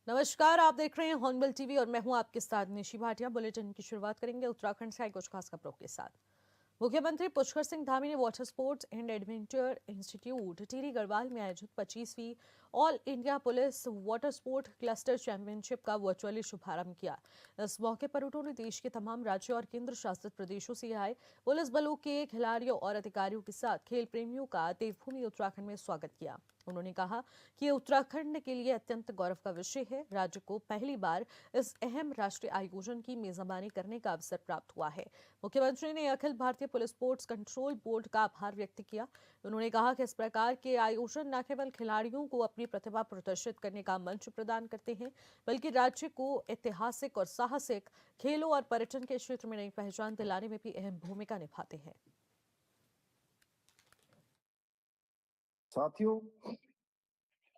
नमस्कार, आप देख रहे हैं हॉर्नबिल टीवी और मैं हूं आपके साथ निशी भाटिया। बुलेटिन की शुरुआत करेंगे उत्तराखंड से आई कुछ खास खबरों के साथ। मुख्यमंत्री पुष्कर सिंह धामी ने water sports and adventure institute Tehri Garhwal में आयोजित 25वीं all India police water sport cluster championship का वर्चुअली शुभारंभ किया। इस मौके पर उन्होंने देश के तमाम राज्यों और केंद्र शासित प्रदेशों से आए पुलिस बलों के खिलाड़ियों और अधिकारियों के साथ खेल प्रेमियों का देवभूमि उत्तराखंड में स्वागत किया। उन्होंने कहा कि ये उत्तराखंड के लिए अत्यंत गौरव का विषय है। राज्य को पहली बार इस अहम राष्ट्रीय आयोजन की मेजबानी करने का अवसर प्राप्त हुआ है। मुख्यमंत्री ने Akhil Bharatiya police sports control board का आभार व्यक्त किया। उन्होंने कहा कि इस प्रकार के आयोजन न केवल खिलाड़ियों को अपनी प्रतिभा प्रदर्शित करने का मंच प्रदान करते हैं, बल्कि राज्य को ऐतिहासिक और साहसिक खेलों और पर्यटन के क्षेत्र में नई पहचान दिलाने में भी अहम भूमिका निभाते हैं। साथियों,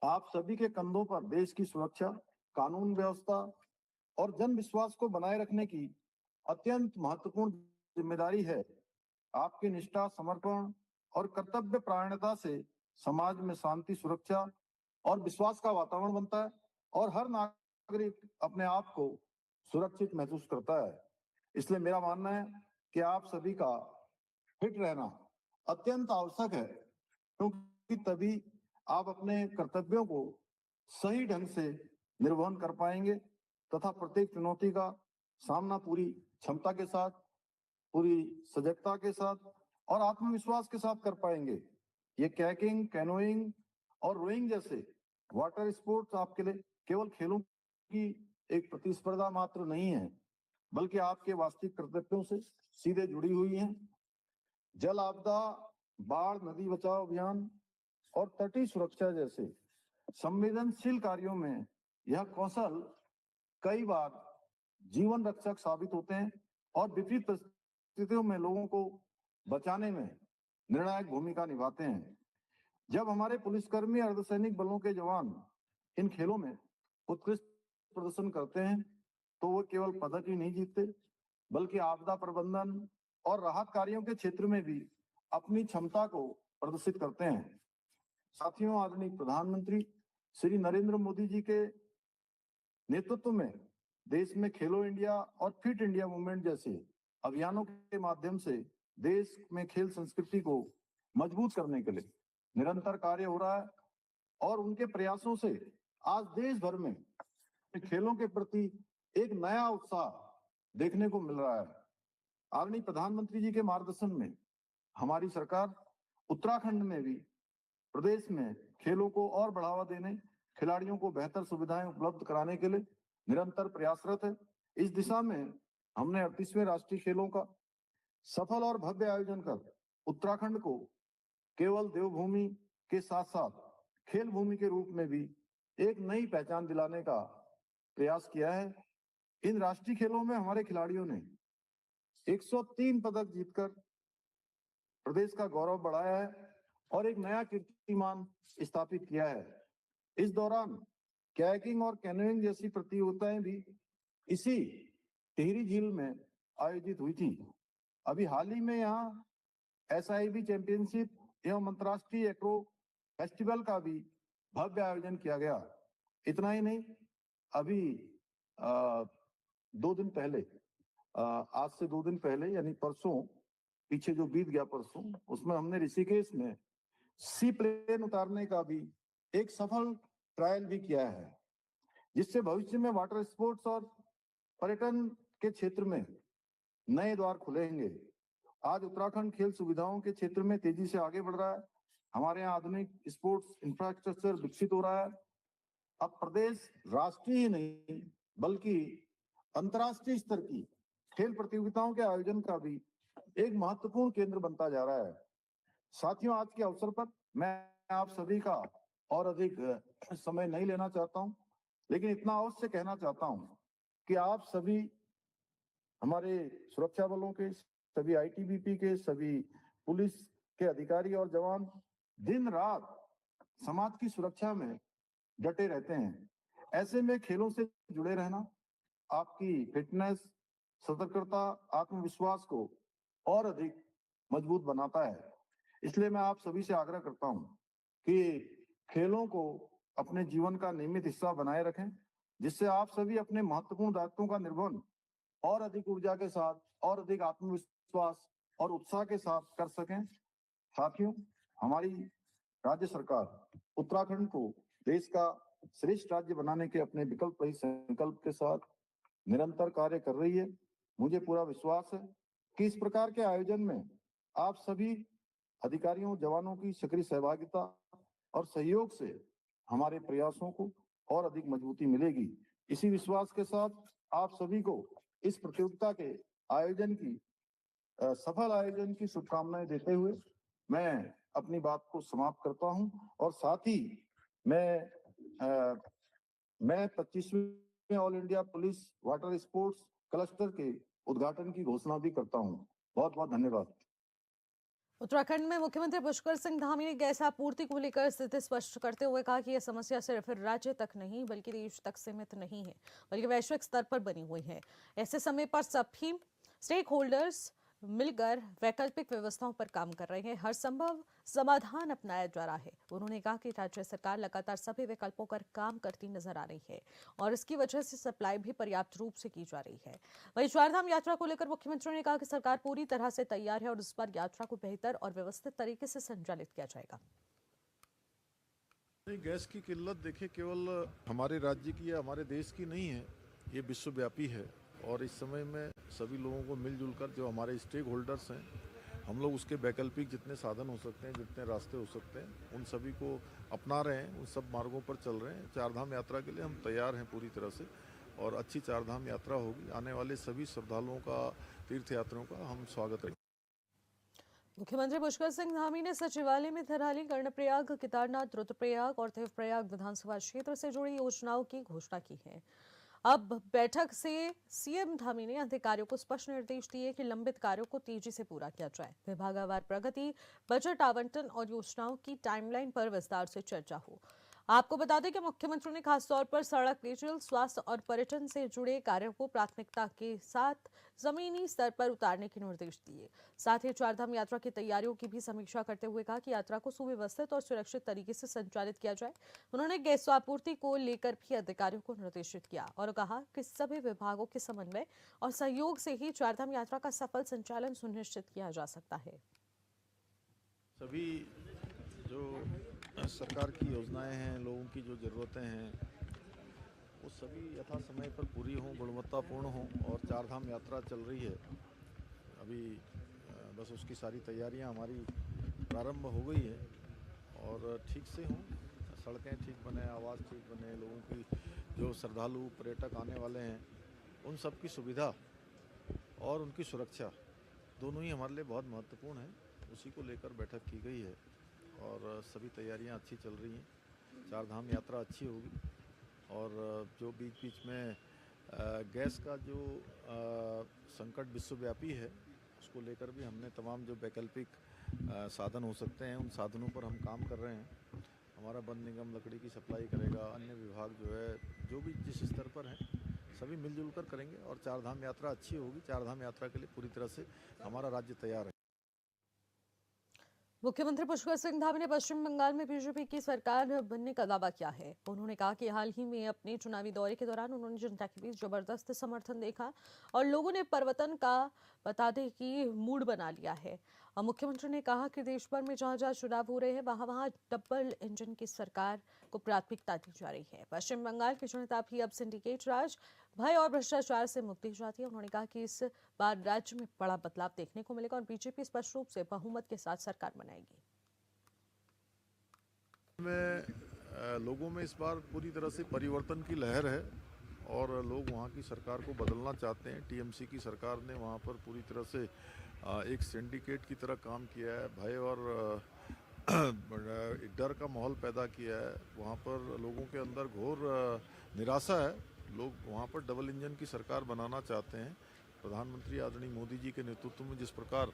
आप सभी के कंधों पर देश की सुरक्षा, कानून व्यवस्था और जन विश्वास को बनाए रखने की अत्यंत महत्वपूर्ण जिम्मेदारी है। आपकी निष्ठा, समर्पण और कर्तव्य परायणता से समाज में शांति, सुरक्षा और विश्वास का वातावरण बनता है और हर नागरिक अपने आप को सुरक्षित महसूस करता है। इसलिए मेरा मानना है कि आप सभी का फिट रहना अत्यंत आवश्यक है, क्योंकि तभी आप अपने कर्तव्यों को सही ढंग से निर्वहन कर पाएंगे तथा प्रत्येक चुनौती का सामना पूरी क्षमता के साथ, पूरी सजगता के साथ और आत्मविश्वास के साथ कर पाएंगे। ये कैकिंग, कैनोइंग और रोइंग जैसे वाटर स्पोर्ट्स आपके लिए केवल खेलों की एक प्रतिस्पर्धा मात्र नहीं है, बल्कि आपके वास्तविक कर्तव्यों से सीधे जुड़ी हुई हैं। जल आपदा, बाढ़, नदी बचाओ अभियान और तटीय सुरक्षा जैसे संवेदनशील कार्यों में यह कौशल कई बार जीवन रक्षक साबित होते हैं और विपरीत परिस्थितियों में लोगों को बचाने में निर्णायक भूमिका निभाते हैं। जब हमारे पुलिसकर्मी, अर्धसैनिक बलों के जवान इन खेलों में उत्कृष्ट प्रदर्शन करते हैं, तो वो केवल पदक ही नहीं जीतते, बल्कि आपदा प्रबंधन और राहत कार्यों के क्षेत्र में भी अपनी क्षमता को प्रदर्शित करते हैं। साथियों, आदरणीय प्रधानमंत्री श्री नरेंद्र मोदी जी के नेतृत्व में देश में खेलो इंडिया और फिट इंडिया मूवमेंट जैसे अभियानों के माध्यम से देश में खेल संस्कृति को मजबूत करने के लिए निरंतर कार्य हो रहा है और उनके प्रयासों से आज देश भर में खेलों के प्रति एक नया उत्साह देखने को मिल रहा है। आदरणीय प्रधानमंत्री जी के मार्गदर्शन में हमारी सरकार उत्तराखंड में भी प्रदेश में खेलों को और बढ़ावा देने, खिलाड़ियों को बेहतर सुविधाएं उपलब्ध कराने के लिए निरंतर प्रयासरत है। इस दिशा में हमने 38वें राष्ट्रीय खेलों का सफल और भव्य आयोजन कर उत्तराखंड को केवल देवभूमि के साथ साथ खेल भूमि के रूप में भी एक नई पहचान दिलाने का प्रयास किया है। इन राष्ट्रीय खेलों में हमारे खिलाड़ियों ने 103 पदक जीतकर प्रदेश का गौरव बढ़ाया है और एक नया कीर्तिमान स्थापित किया है। इस दौरान कैकिंग और कैनोइंग जैसी प्रतियोगिताएं भी इसी टिहरी झील में आयोजित हुई थी। अभी हाल ही में यहाँ SIB चैंपियनशिप एवं अंतर्राष्ट्रीय एक्रो फेस्टिवल का भी भव्य आयोजन किया गया। इतना ही नहीं, अभी 2 दिन पहले, आज से 2 दिन पहले यानी परसों, पीछे जो बीत गया परसों, उसमें हमने ऋषिकेश में सी प्लेन उतारने का भी एक सफल ट्रायल भी किया है, जिससे भविष्य में वाटर स्पोर्ट्स और पर्यटन के क्षेत्र में नए द्वार खुलेंगे। आज उत्तराखंड खेल सुविधाओं के क्षेत्र में तेजी से आगे बढ़ रहा है। हमारे यहाँ आधुनिक स्पोर्ट्स इंफ्रास्ट्रक्चर विकसित हो रहा है। अब प्रदेश राष्ट्रीय ही नहीं बल्कि अंतर्राष्ट्रीय स्तर की खेल प्रतियोगिताओं के आयोजन का भी एक महत्वपूर्ण केंद्र बनता जा रहा है। साथियों, आज के अवसर पर मैं आप सभी का और अधिक समय नहीं लेना चाहता हूं, लेकिन इतना अवश्य कहना चाहता हूं कि आप सभी हमारे सुरक्षा बलों के, सभी ITBP के, सभी पुलिस के अधिकारी और जवान दिन रात समाज की सुरक्षा में डटे रहते हैं। ऐसे में खेलों से जुड़े रहना आपकी फिटनेस, सतर्कता, आत्मविश्वास को और अधिक मजबूत बनाता है। इसलिए मैं आप सभी से आग्रह करता हूं कि खेलों को अपने जीवन का नियमित हिस्सा बनाए रखें जिससे आप सभी अपने महत्वपूर्ण दायित्वों का निर्वहन और अधिक ऊर्जा के साथ और अधिक आत्मविश्वास और उत्साह के साथ कर सकें। साथियों, हमारी राज्य सरकार उत्तराखंड को देश का श्रेष्ठ राज्य बनाने के अपने विकल्प रहित संकल्प के साथ निरंतर कार्य कर रही है। मुझे पूरा विश्वास है कि इस प्रकार के आयोजन में आप सभी अधिकारियों, जवानों की सक्रिय सहभागिता और सहयोग से हमारे प्रयासों को और अधिक मजबूती मिलेगी। इसी विश्वास के साथ आप सभी को इस प्रतियोगिता के आयोजन की सफल आयोजन की शुभकामनाएं देते हुए मैं अपनी बात को समाप्त करता हूं और साथ ही मैं 25वें all India police water sports cluster के उद्घाटन की घोषणा भी करता हूं। बहुत बहुत धन्यवाद। उत्तराखंड में मुख्यमंत्री पुष्कर सिंह धामी ने गैस आपूर्ति को लेकर स्थिति स्पष्ट करते हुए कहा कि यह समस्या सिर्फ राज्य तक नहीं बल्कि देश तक सीमित नहीं है, बल्कि वैश्विक स्तर पर बनी हुई है। ऐसे समय पर सभी स्टेक होल्डर्स मिलकर वैकल्पिक व्यवस्थाओं पर काम कर रहे हैं, हर संभव समाधान अपनाया जा रहा है। उन्होंने कहा कि राज्य सरकार लगातार सभी विकल्पों पर काम करती नजर आ रही है और इसकी वजह से सप्लाई भी पर्याप्त रूप से की जा रही है। वहीं चारधाम यात्रा को लेकर मुख्यमंत्री ने कहा कि सरकार पूरी तरह से तैयार है और इस बार यात्रा को बेहतर और व्यवस्थित तरीके से संचालित किया जाएगा। गैस की किल्लत देखिए केवल हमारे राज्य की या हमारे देश की नहीं है, ये विश्वव्यापी है और इस समय में सभी लोगों को मिलजुल कर जो हमारे स्टेक होल्डर्स हैं, हम लोग उसके वैकल्पिक जितने साधन हो सकते हैं, जितने रास्ते हो सकते हैं, उन सभी को अपना रहे हैं, उन सब मार्गों पर चल रहे हैं। चारधाम यात्रा के लिए हम तैयार हैं पूरी तरह से और अच्छी चारधाम यात्रा होगी। आने वाले सभी श्रद्धालुओं का, तीर्थयात्रियों का हम स्वागत करेंगे। मुख्यमंत्री पुष्कर सिंह धामी ने सचिवालय में थराली, कर्णप्रयाग, केदारनाथ, रुद्रप्रयाग और देवप्रयाग विधानसभा क्षेत्र से जुड़ी योजनाओं की घोषणा की है। अब बैठक से सीएम धामी ने अधिकारियों को स्पष्ट निर्देश दिए कि लंबित कार्यों को तेजी से पूरा किया जाए, विभागवार प्रगति, बजट आवंटन और योजनाओं की टाइमलाइन पर विस्तार से चर्चा हो। आपको बता दें कि मुख्यमंत्री ने खासतौर पर सड़क, पेयजल, स्वास्थ्य और पर्यटन से जुड़े कार्यों को प्राथमिकता के साथ जमीनी स्तर पर उतारने के निर्देश दिए। साथ ही चारधाम यात्रा की तैयारियों की भी समीक्षा करते हुए कहा कि यात्रा को सुव्यवस्थित और सुरक्षित तरीके से संचालित किया जाए। उन्होंने गैस आपूर्ति को लेकर भी अधिकारियों को निर्देशित किया और कहा कि सभी विभागों के समन्वय और सहयोग से ही चारधाम यात्रा का सफल संचालन सुनिश्चित किया जा सकता है। सभी जो सरकार की योजनाएं हैं, लोगों की जो ज़रूरतें हैं, वो सभी यथा समय पर पूरी हों, गुणवत्तापूर्ण हों और चारधाम यात्रा चल रही है। अभी बस उसकी सारी तैयारियां हमारी प्रारंभ हो गई है और ठीक से हों, सड़कें ठीक बने, आवास ठीक बने, लोगों की जो श्रद्धालु पर्यटक आने वाले हैं उन सब की सुविधा और उनकी सुरक्षा दोनों ही हमारे लिए बहुत महत्वपूर्ण है। उसी को लेकर बैठक की गई है और सभी तैयारियां अच्छी चल रही हैं। चारधाम यात्रा अच्छी होगी और जो बीच बीच में गैस का जो संकट विश्वव्यापी है उसको लेकर भी हमने तमाम जो वैकल्पिक साधन हो सकते हैं उन साधनों पर हम काम कर रहे हैं। हमारा वन निगम लकड़ी की सप्लाई करेगा, अन्य विभाग जो है जो भी जिस स्तर पर हैं सभी मिलजुल कर करेंगे और चारधाम यात्रा अच्छी होगी। चारधाम यात्रा के लिए पूरी तरह से हमारा राज्य तैयार है। मुख्यमंत्री पुष्कर सिंह धामी ने पश्चिम बंगाल में बीजेपी की सरकार बनने का दावा किया है। उन्होंने कहा कि हाल ही में अपने चुनावी दौरे के दौरान उन्होंने जनता के बीच जबरदस्त समर्थन देखा और लोगों ने परिवर्तन का बताने की मूड बना लिया है। और मुख्यमंत्री ने कहा कि देश भर में जहां जहां चुनाव हो रहे हैं वहां डबल इंजन की सरकार को प्राथमिकता दी जा रही है। पश्चिम बंगाल की जनता भी अब सिंडिकेट राज, भय और भ्रष्टाचार से मुक्ति चाहती है। उन्होंने कहा कि इस बार राज्य में बड़ा बदलाव देखने को मिलेगा और बीजेपी स्पष्ट रूप से बहुमत के साथ सरकार बनाएगी। लोगों में इस बार पूरी तरह से परिवर्तन की लहर है और लोग वहाँ की सरकार को बदलना चाहते हैं। टीएमसी की सरकार ने वहाँ पर पूरी तरह से एक सिंडिकेट की तरह काम किया है, भय और डर का माहौल पैदा किया है। वहाँ पर लोगों के अंदर घोर निराशा है। लोग वहाँ पर डबल इंजन की सरकार बनाना चाहते हैं। प्रधानमंत्री आदरणीय मोदी जी के नेतृत्व में जिस प्रकार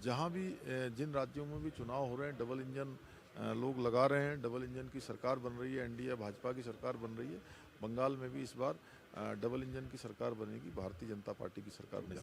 जहाँ भी जिन राज्यों में भी चुनाव हो रहे हैं डबल इंजन लोग लगा रहे हैं, डबल इंजन की सरकार बन रही है, एनडीए भाजपा की सरकार बन रही है। बंगाल में भी इस बार डबल इंजन की सरकार बनेगी, भारतीय जनता पार्टी की सरकार बनेगी।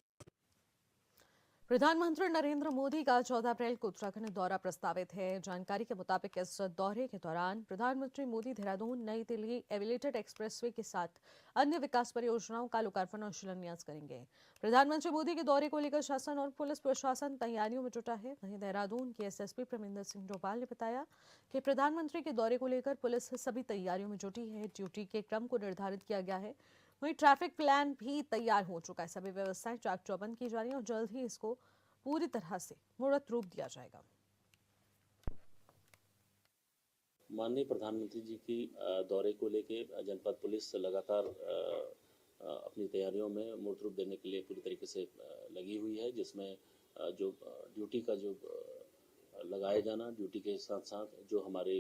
प्रधानमंत्री नरेंद्र मोदी का 14 अप्रैल को उत्तराखंड दौरा प्रस्तावित है। जानकारी के मुताबिक इस दौरे के दौरान प्रधानमंत्री मोदी देहरादून नई दिल्ली एलिवेटेड एक्सप्रेसवे के साथ अन्य विकास परियोजनाओं का लोकार्पण और शिलान्यास करेंगे। प्रधानमंत्री मोदी के दौरे को लेकर शासन और पुलिस प्रशासन तैयारियों में जुटा है। वहीं देहरादून के एसएसपी प्रमिंदर सिंह डोभाल ने बताया कि प्रधानमंत्री के दौरे को लेकर पुलिस सभी तैयारियों में जुटी है। ड्यूटी के क्रम को निर्धारित किया गया है। वहीं ट्रैफिक प्लान भी तैयार हो चुका है। सभी व्यवस्थाएं चाक चौबंद की जा रही है और जल्द ही इसको पूरी तरह से मूर्त रूप दिया जाएगा। माननीय प्रधानमंत्री जी की दौरे को लेके जनपद पुलिस लगातार अपनी तैयारियों में मूर्त रूप देने के लिए पूरी तरीके से लगी हुई है, जिसमें जो ड्यूटी का जो लगाया जाना, ड्यूटी के साथ साथ जो हमारे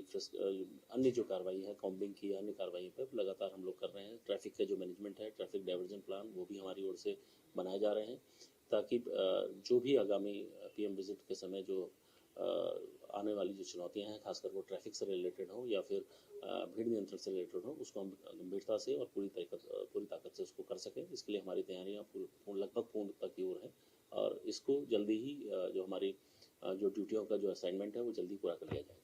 अन्य जो कार्रवाई है, कॉम्बिंग की अन्य कार्रवाई पर लगातार हम लोग कर रहे हैं। ट्रैफिक का जो मैनेजमेंट है, ट्रैफिक डाइवर्जन प्लान, वो भी हमारी ओर से बनाए जा रहे हैं ताकि जो भी आगामी पीएम विजिट के समय जो आने वाली जो चुनौतियां हैं, खासकर वो ट्रैफिक से रिलेटेड हो या फिर भीड़ नियंत्रण से रिलेटेड हो, उसको हम गंभीरता से और पूरी ताकत से उसको कर सकें। इसके लिए हमारी तैयारियां लगभग पूर्णता की ओर है और इसको जल्दी ही जो हमारी जो ड्यूटियों का जो असाइनमेंट है वो जल्दी पूरा कर लिया जाएगा।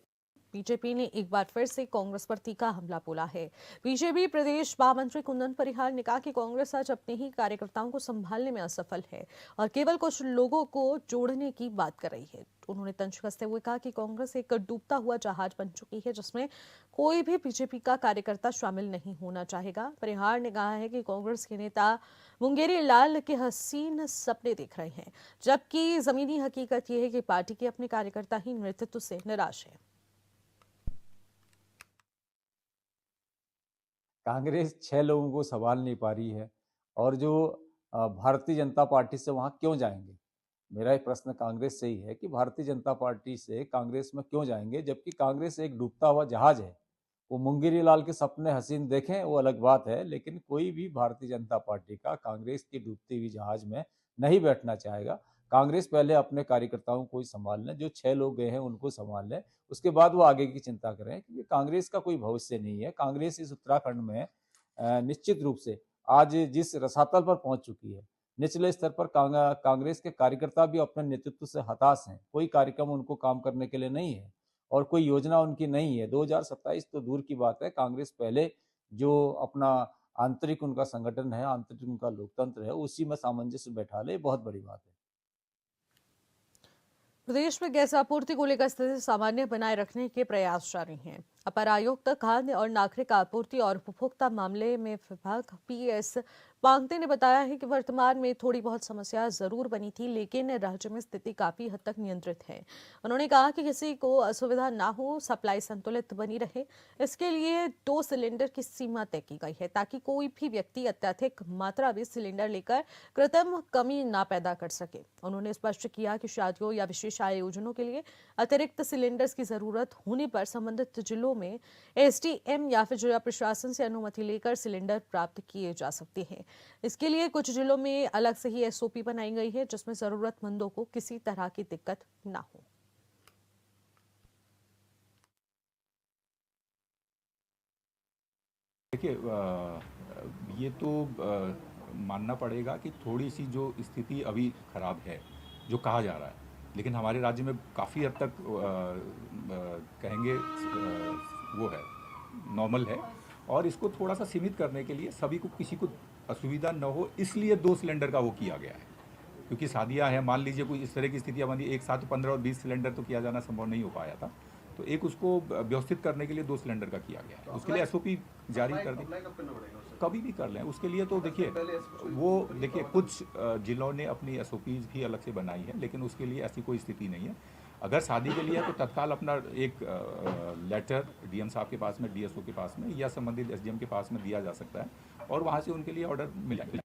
बीजेपी ने एक बार फिर से कांग्रेस पर तीखा हमला बोला है। बीजेपी प्रदेश महामंत्री कुंदन परिहार ने कहा कि कांग्रेस आज अपने ही कार्यकर्ताओं को संभालने में असफल है और केवल कुछ लोगों को जोड़ने की बात कर रही है। उन्होंने तंज कसते हुए कहा कि कांग्रेस एक डूबता हुआ जहाज बन चुकी है जिसमें कोई भी बीजेपी का कार्यकर्ता शामिल नहीं होना चाहेगा। परिहार ने कहा है कि कांग्रेस के नेता मुंगेरी लाल के हसीन सपने देख रहे हैं, जबकि जमीनी हकीकत यह है कि पार्टी के अपने कार्यकर्ता ही नेतृत्व से निराश है। कांग्रेस 6 लोगों को संभाल नहीं पा रही है और जो भारतीय जनता पार्टी से वहां क्यों जाएंगे। मेरा एक प्रश्न कांग्रेस से ही है कि भारतीय जनता पार्टी से कांग्रेस में क्यों जाएंगे, जबकि कांग्रेस एक डूबता हुआ जहाज है। वो मुंगेरी लाल के सपने हसीन देखें वो अलग बात है, लेकिन कोई भी भारतीय जनता पार्टी का कांग्रेस की डूबती हुई जहाज में नहीं बैठना चाहेगा। कांग्रेस पहले अपने कार्यकर्ताओं को ही संभाल लें, जो 6 लोग गए हैं उनको संभाल लें, उसके बाद वो आगे की चिंता करें, क्योंकि कांग्रेस का कोई भविष्य नहीं है। कांग्रेस इस उत्तराखंड में निश्चित रूप से आज जिस रसातल पर पहुंच चुकी है, निचले स्तर पर कांग्रेस के कार्यकर्ता भी अपने नेतृत्व से हताश हैं। कोई कार्यक्रम उनको काम करने के लिए नहीं है और कोई योजना उनकी नहीं है। 2027 तो दूर की बात है, कांग्रेस पहले जो अपना आंतरिक उनका संगठन है, आंतरिक उनका लोकतंत्र है, उसी में सामंजस्य बैठा ले, बहुत बड़ी बात है। प्रदेश में गैस आपूर्ति को लेकर स्थिति सामान्य बनाए रखने के प्रयास जारी हैं। अपर आयुक्त खाद्य और नागरिक आपूर्ति और उपभोक्ता मामले में विभाग पीएस पांगते ने बताया है कि वर्तमान में थोड़ी बहुत समस्या जरूर बनी थी, लेकिन राज्य में स्थिति काफी हद तक नियंत्रित है। उन्होंने कहा कि किसी को असुविधा ना हो, सप्लाई संतुलित बनी रहे, इसके लिए 2 सिलेंडर की सीमा तय की गई है ताकि कोई भी व्यक्ति अत्यधिक मात्रा में सिलेंडर लेकर कृत्रिम कमी ना पैदा कर सके। उन्होंने स्पष्ट किया कि शादियों या विशेष आयोजनों के लिए अतिरिक्त सिलेंडर्स की जरूरत होने पर संबंधित जिलों में एसडीएम या फिर जिला प्रशासन से अनुमति लेकर सिलेंडर प्राप्त किए जा सकते हैं। इसके लिए कुछ जिलों में अलग से ही एसओपी बनाई गई है, जिसमें जरूरतमंदों को किसी तरह की दिक्कत ना हो। देखिए, ये तो मानना पड़ेगा कि थोड़ी सी जो स्थिति अभी खराब है, जो कहा जा रहा है, लेकिन हमारे राज्य में काफ़ी हद तक कहेंगे वो है, नॉर्मल है। और इसको थोड़ा सा सीमित करने के लिए सभी को, किसी को असुविधा न हो, इसलिए 2 सिलेंडर का वो किया गया है। क्योंकि शादियां हैं, मान लीजिए कोई इस तरह की स्थितियां बनी, एक साथ 15 और 20 सिलेंडर तो किया जाना संभव नहीं हो पाया था, तो एक उसको व्यवस्थित करने के लिए 2 सिलेंडर का किया गया है। उसके लिए एसओपी जारी कर दी, कभी भी कर लें। उसके लिए तो देखिए कुछ जिलों ने अपनी एसओपीज भी अलग से बनाई है, लेकिन उसके लिए ऐसी कोई स्थिति नहीं है। अगर शादी के लिए है तो तत्काल अपना एक लेटर डीएम साहब के पास में, डीएसओ के पास में या संबंधित एसडीएम के पास में दिया जा सकता है और वहाँ से उनके लिए ऑर्डर मिलेगा।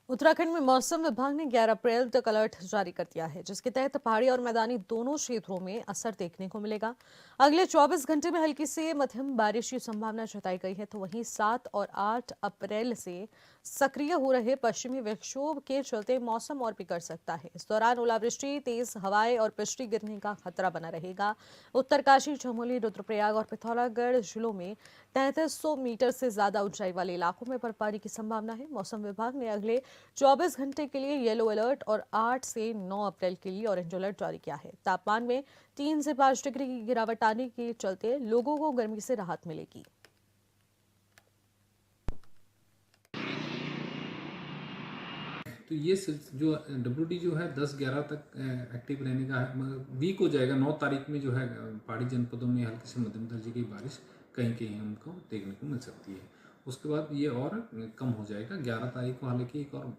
उत्तराखंड में मौसम विभाग ने 11 अप्रैल तक अलर्ट जारी कर दिया है, जिसके तहत पहाड़ी और मैदानी दोनों क्षेत्रों में असर देखने को मिलेगा। अगले 24 घंटे में हल्की से मध्यम बारिश की संभावना जताई गई है, तो वहीं 7 और 8 अप्रैल से सक्रिय हो रहे पश्चिमी विक्षोभ के चलते मौसम और बिगड़ सकता है। इस दौरान ओलावृष्टि, तेज हवाएं और बिजली गिरने का खतरा बना रहेगा। उत्तरकाशी, चमोली, रुद्रप्रयाग और पिथौरागढ़ जिलों में 3300 मीटर से ज्यादा ऊंचाई वाले इलाकों में बर्फबारी की संभावना है। मौसम विभाग ने अगले 24 घंटे के लिए येलो अलर्ट और 8 से 9 अप्रैल के लिए ऑरेंज अलर्ट जारी किया है। तापमान में 3 से 5 डिग्री की गिरावट आने के चलते लोगों को गर्मी से राहत मिलेगी। तो ये जो WD जो है 10-11 तक एक्टिव रहने का वीक हो जाएगा। 9 तारीख में जो है पहाड़ी जनपदों में हल्की से मध्यम दर्जे की बारिश कहीं कहीं हमको देखने को मिल सकती है। उसके बाद ये और कम हो जाएगा। 11 तारीख को हालांकि एक और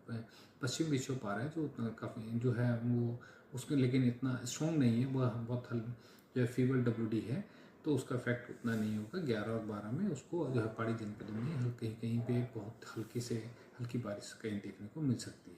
पश्चिम विक्षोभ आ रहा है जो काफ़ी जो है वो उसके लेकिन इतना स्ट्रॉन्ग नहीं है, वह बहुत जो है फीवर WD है, तो उसका इफेक्ट उतना नहीं होगा। 11 और 12 में उसको जो है पहाड़ी जनपदों में कहीं कहीं पे बहुत हल्की बारिश कहीं देखने को मिल सकती है।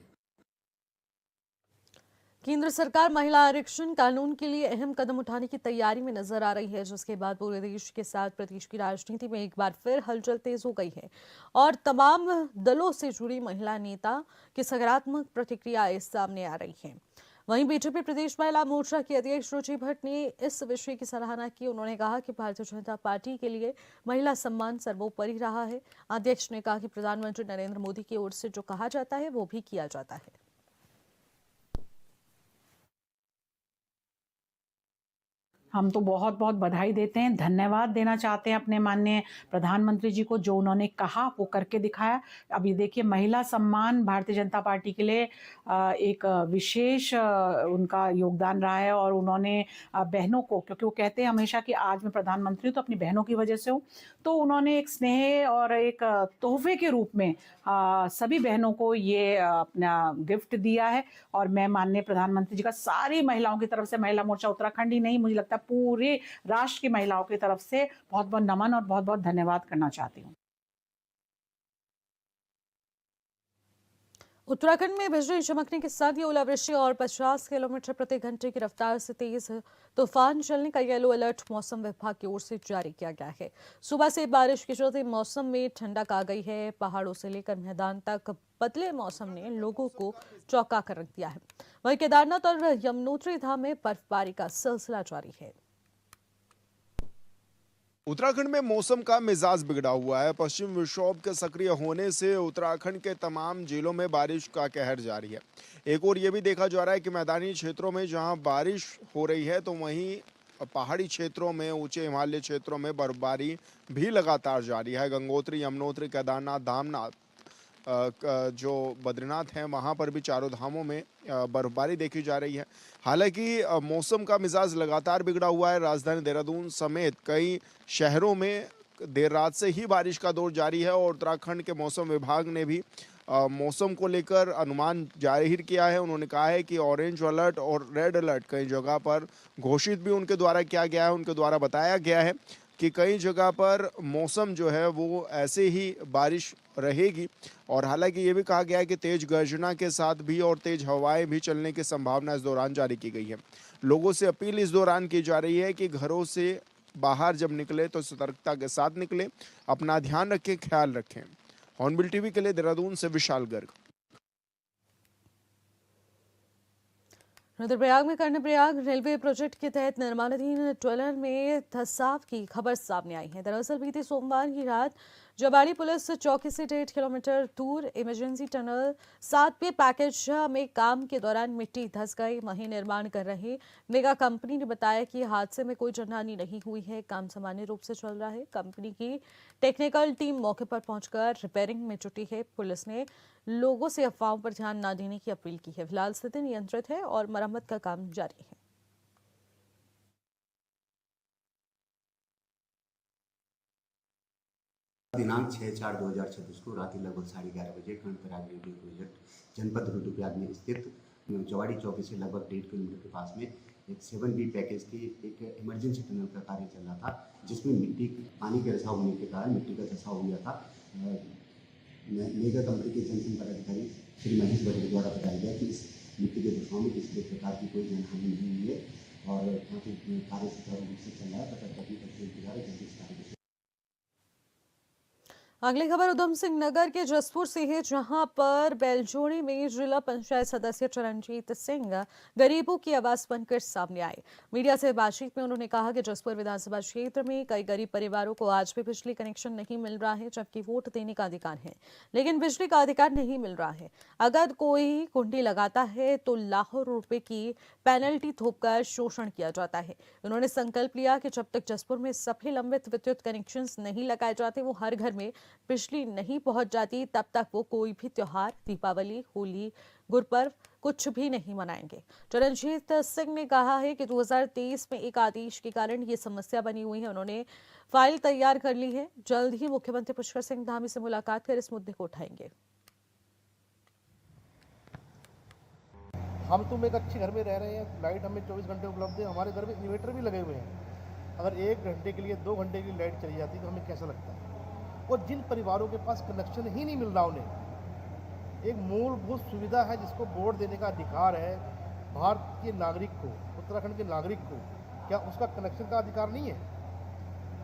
केंद्र सरकार महिला आरक्षण कानून के लिए अहम कदम उठाने की तैयारी में नजर आ रही है, जिसके बाद पूरे देश के साथ प्रदेश की राजनीति में एक बार फिर हलचल तेज हो गई है और तमाम दलों से जुड़ी महिला नेता की सकारात्मक प्रतिक्रियाएं सामने आ रही हैं। वहीं बीजेपी प्रदेश महिला मोर्चा की अध्यक्ष रुचि भट्ट ने इस विषय की सराहना की। उन्होंने कहा कि भारतीय जनता पार्टी के लिए महिला सम्मान सर्वोपरि रहा है। अध्यक्ष ने कहा कि प्रधानमंत्री नरेंद्र मोदी की ओर से जो कहा जाता है वो भी किया जाता है। हम तो बहुत बहुत बधाई देते हैं, धन्यवाद देना चाहते हैं अपने माननीय प्रधानमंत्री जी को, जो उन्होंने कहा वो करके दिखाया। अब ये देखिए, महिला सम्मान भारतीय जनता पार्टी के लिए एक विशेष उनका योगदान रहा है और उन्होंने बहनों को, क्योंकि वो कहते हैं हमेशा कि आज मैं प्रधानमंत्री हूँ तो अपनी बहनों की वजह से हूँ, तो उन्होंने एक स्नेह और एक तोहफे के रूप में सभी बहनों को ये अपना गिफ्ट दिया है। और मैं माननीय प्रधानमंत्री जी का सारी महिलाओं की तरफ से, महिला मोर्चा उत्तराखंड ही नहीं, मुझे लगता है पूरे राष्ट्र की महिलाओं की तरफ से बहुत बहुत नमन और बहुत बहुत धन्यवाद करना चाहती हूँ। उत्तराखंड में बिजली चमकने के साथ ही ओलावृष्टि और 50 किलोमीटर प्रति घंटे की रफ्तार से तेज तूफान चलने का येलो अलर्ट मौसम विभाग की ओर से जारी किया गया है। सुबह से बारिश के चलते मौसम में ठंडक आ गई है। पहाड़ों से लेकर मैदान तक बदले मौसम ने लोगों को चौंका कर रख दिया है। वहीं केदारनाथ और यमुनोत्री धाम में बर्फबारी का सिलसिला जारी है। उत्तराखंड में मौसम का मिजाज बिगड़ा हुआ है। पश्चिम विक्षोभ के सक्रिय होने से उत्तराखंड के तमाम जिलों में बारिश का कहर जारी है। एक और ये भी देखा जा रहा है कि मैदानी क्षेत्रों में जहां बारिश हो रही है तो वहीं पहाड़ी क्षेत्रों में, ऊंचे हिमालय क्षेत्रों में बर्फबारी भी लगातार जारी है। गंगोत्री, यमुनोत्री, केदारनाथ, धामनाथ, जो बद्रीनाथ हैं, वहाँ पर भी चारों धामों में बर्फबारी देखी जा रही है। हालांकि मौसम का मिजाज लगातार बिगड़ा हुआ है। राजधानी देहरादून समेत कई शहरों में देर रात से ही बारिश का दौर जारी है और उत्तराखंड के मौसम विभाग ने भी मौसम को लेकर अनुमान जाहिर किया है। उन्होंने कहा है कि ऑरेंज अलर्ट और रेड अलर्ट कई जगह पर घोषित भी उनके द्वारा किया गया है। उनके द्वारा बताया गया है कि कई जगह पर मौसम जो है वो ऐसे ही बारिश रहेगी और हालांकि ये भी कहा गया है कि तेज गर्जना के साथ भी और तेज हवाएं भी चलने की संभावना इस दौरान जारी की गई है। लोगों से अपील इस दौरान की जा रही है कि घरों से बाहर जब निकले तो सतर्कता के साथ निकले, अपना ध्यान रखें, ख्याल रखें। हॉर्नबिल टीवी के लिए देहरादून से विशाल गर्ग। रुद्रप्रयाग में कर्णप्रयाग रेलवे प्रोजेक्ट के तहत निर्माणाधीन ट्वेलर में धंसाव की खबर सामने आई है। दरअसल बीते सोमवार की रात जवाड़ी पुलिस चौकी से 1.5 किलोमीटर दूर इमरजेंसी टनल 7वें पैकेज में काम के दौरान मिट्टी धंस गई। वहीं निर्माण कर रहे मेगा कंपनी ने बताया कि हादसे में कोई जनहानि नहीं हुई है, काम सामान्य रूप से चल रहा है। कंपनी की टेक्निकल टीम मौके पर पहुंचकर रिपेयरिंग में जुटी है। पुलिस ने लोगों से अफवाहों पर ध्यान न देने की अपील की है। फिलहाल स्थिति नियंत्रित है और मरम्मत का काम जारी है। दिनांक 6/4/2026 को रात लगभग 11:30 बजे कर्णप्रयाग रेलवे प्रोजेक्ट जनपद रुद्रप्रयाग में स्थित जवाड़ी चौकी से लगभग 1.5 किलोमीटर के पास में एक 7B पैकेज की एक इमरजेंसी टनल का कार्य चल रहा था, जिसमें मिट्टी पानी के रिसाव होने के कारण मिट्टी का धंसाव हो गया था। मेगा कंपनी के जनसंपर्क अधिकारी श्री महेश भट्ट द्वारा बताया गया कि इस मिट्टी के धंसाव में किसी भी प्रकार की कोई जनहानि नहीं हुई है और यहाँ पे कार्य सुचारू रूप से चल रहा है। अगली खबर उधम सिंह नगर के जसपुर से है, जहां पर बेलजोड़ी में जिला पंचायत सदस्य चरणजीत सिंह गरीबों की आवाज बनकर सामने आए। मीडिया से बातचीत में उन्होंने कहा कि जसपुर विधानसभा क्षेत्र में कई गरीब परिवारों को आज भी बिजली कनेक्शन नहीं मिल रहा है, जबकि वोट देने का अधिकार है, लेकिन बिजली का अधिकार नहीं मिल रहा है। अगर कोई कुंडी लगाता है तो लाखों रुपए की पेनल्टी थोपकर शोषण किया जाता है। उन्होंने संकल्प लिया कि जब तक जसपुर में सभी लंबित विद्युत कनेक्शन नहीं लगाए जाते, वो हर घर में बिजली नहीं पहुंच जाती, तब तक वो कोई भी त्योहार, दीपावली, होली, गुरपर्व कुछ भी नहीं मनाएंगे। चरणजीत सिंह ने कहा है कि 2023 में एक आदेश के कारण ये समस्या बनी हुई है। उन्होंने फाइल तैयार कर ली है, जल्द ही मुख्यमंत्री पुष्कर सिंह धामी से मुलाकात कर इस मुद्दे को उठाएंगे। हम तुम एक अच्छे घर में रह रहे हैं, लाइट हमें 24 घंटे उपलब्ध है, हमारे घर में इन्वर्टर भी लगे हुए हैं। अगर 1 घंटे के लिए 2 घंटे की लाइट चली जाती तो हमें कैसा लगता है। और जिन परिवारों के पास कनेक्शन ही नहीं मिल रहा, उन्हें एक मूलभूत सुविधा है जिसको वोट देने का अधिकार है, भारत के नागरिक को, उत्तराखंड के नागरिक को, क्या उसका कनेक्शन का अधिकार नहीं है?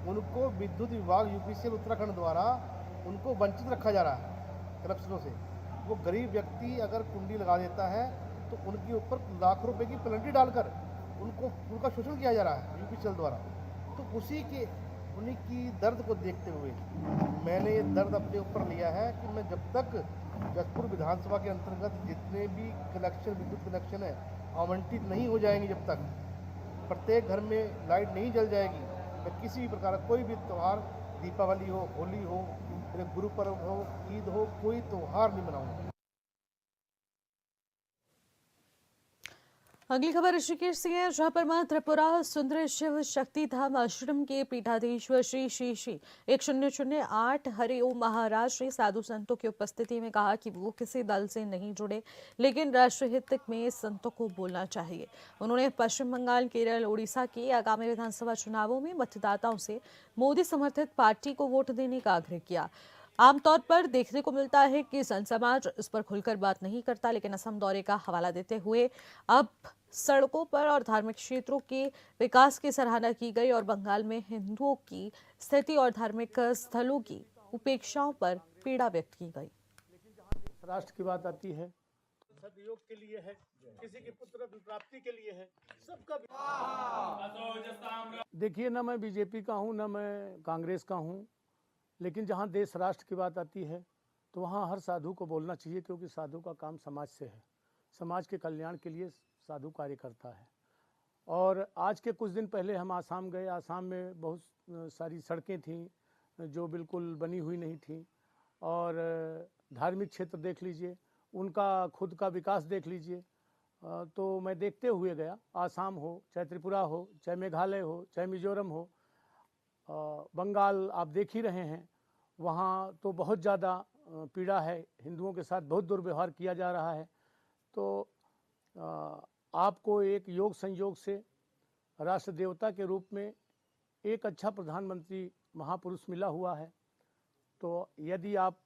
उनको विद्युत विभाग यूपीसीएल उत्तराखंड द्वारा उनको वंचित रखा जा रहा है कनेक्शनों से। वो गरीब व्यक्ति अगर कुंडी लगा देता है तो उनके ऊपर लाखों रुपए की पेनल्टी डालकर उनका शोषण किया जा रहा है यूपीसीएल द्वारा। तो उन्हीं की दर्द को देखते हुए मैंने ये दर्द अपने ऊपर लिया है कि मैं जब तक जसपुर विधानसभा के अंतर्गत जितने भी कनेक्शन, विद्युत कनेक्शन है, आवंटित नहीं हो जाएंगे, जब तक प्रत्येक घर में लाइट नहीं जल जाएगी, मैं किसी भी प्रकार का कोई भी त्यौहार, दीपावली हो, होली हो, गुरु पर्व हो, ईद हो, कोई त्यौहार नहीं मनाऊंगा। अगली खबर ऋषिकेश से है, जहां पर मां त्रिपुरा सुंदर शिव शक्ति धाम आश्रम के पीठाधीश्वर श्री श्री श्री 1008 हरिओम महाराज ने साधु संतों की उपस्थिति में कहा कि वो किसी दल से नहीं जुड़े, लेकिन राष्ट्रहित में संतों को बोलना चाहिए। उन्होंने पश्चिम बंगाल, केरल, उड़ीसा के आगामी विधानसभा चुनावों में मतदाताओं से मोदी समर्थित पार्टी को वोट देने का आग्रह किया। आमतौर पर देखने को मिलता है कि संत समाज इस पर खुलकर बात नहीं करता, लेकिन असम दौरे का हवाला देते हुए अब सड़कों पर और धार्मिक क्षेत्रों के विकास की सराहना की गई और बंगाल में हिंदुओं की स्थिति और धार्मिक स्थलों की उपेक्षाओं पर पीड़ा व्यक्त की गई। राष्ट्र की बात आती है, सदयोग के लिए है, किसी की पुत्र प्राप्ति के लिए है, सबका। देखिए, ना मैं बीजेपी का हूँ, ना मैं कांग्रेस का हूँ, लेकिन जहाँ देश राष्ट्र की बात आती है तो वहाँ हर साधु को बोलना चाहिए, क्योंकि साधु का काम समाज से है, समाज के कल्याण के लिए साधु कार्य करता है। और आज के कुछ दिन पहले हम आसाम गए। आसाम में बहुत सारी सड़कें थीं जो बिल्कुल बनी हुई नहीं थीं, और धार्मिक क्षेत्र देख लीजिए, उनका खुद का विकास देख लीजिए। तो मैं देखते हुए गया, आसाम हो, चाहे त्रिपुरा हो, चाहे मेघालय हो, चाहे मिजोरम हो, बंगाल आप देख ही रहे हैं, वहाँ तो बहुत ज़्यादा पीड़ा है, हिंदुओं के साथ बहुत दुर्व्यवहार किया जा रहा है। तो आपको एक योग संयोग से राष्ट्र देवता के रूप में एक अच्छा प्रधानमंत्री महापुरुष मिला हुआ है, तो यदि आप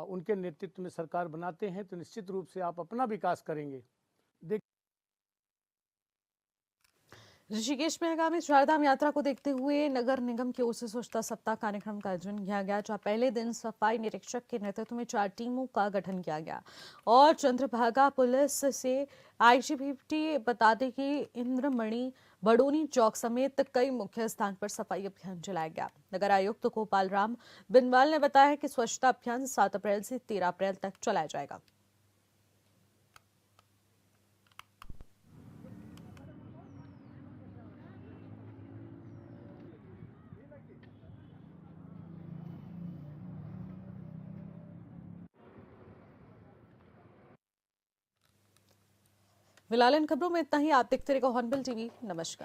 उनके नेतृत्व में सरकार बनाते हैं तो निश्चित रूप से आप अपना विकास करेंगे। ऋषिकेश में आगामी चारधाम यात्रा को देखते हुए नगर निगम की ओर से स्वच्छता सप्ताह कार्यक्रम का आयोजन किया गया, जहां पहले दिन सफाई निरीक्षक के नेतृत्व में 4 टीमों का गठन किया गया और चंद्रभागा पुलिस से आईजीपीटी बता दें कि इंद्रमणि, बडोनी चौक समेत कई मुख्य स्थान पर सफाई अभियान चलाया गया। नगर आयुक्त गोपाल राम बिनवाल ने बताया कि स्वच्छता अभियान 7 अप्रैल से 13 अप्रैल तक चलाया जाएगा। फिलहाल इन खबरों में इतना ही। आप देखते रहिएगा हॉर्नबिल टीवी। नमस्कार।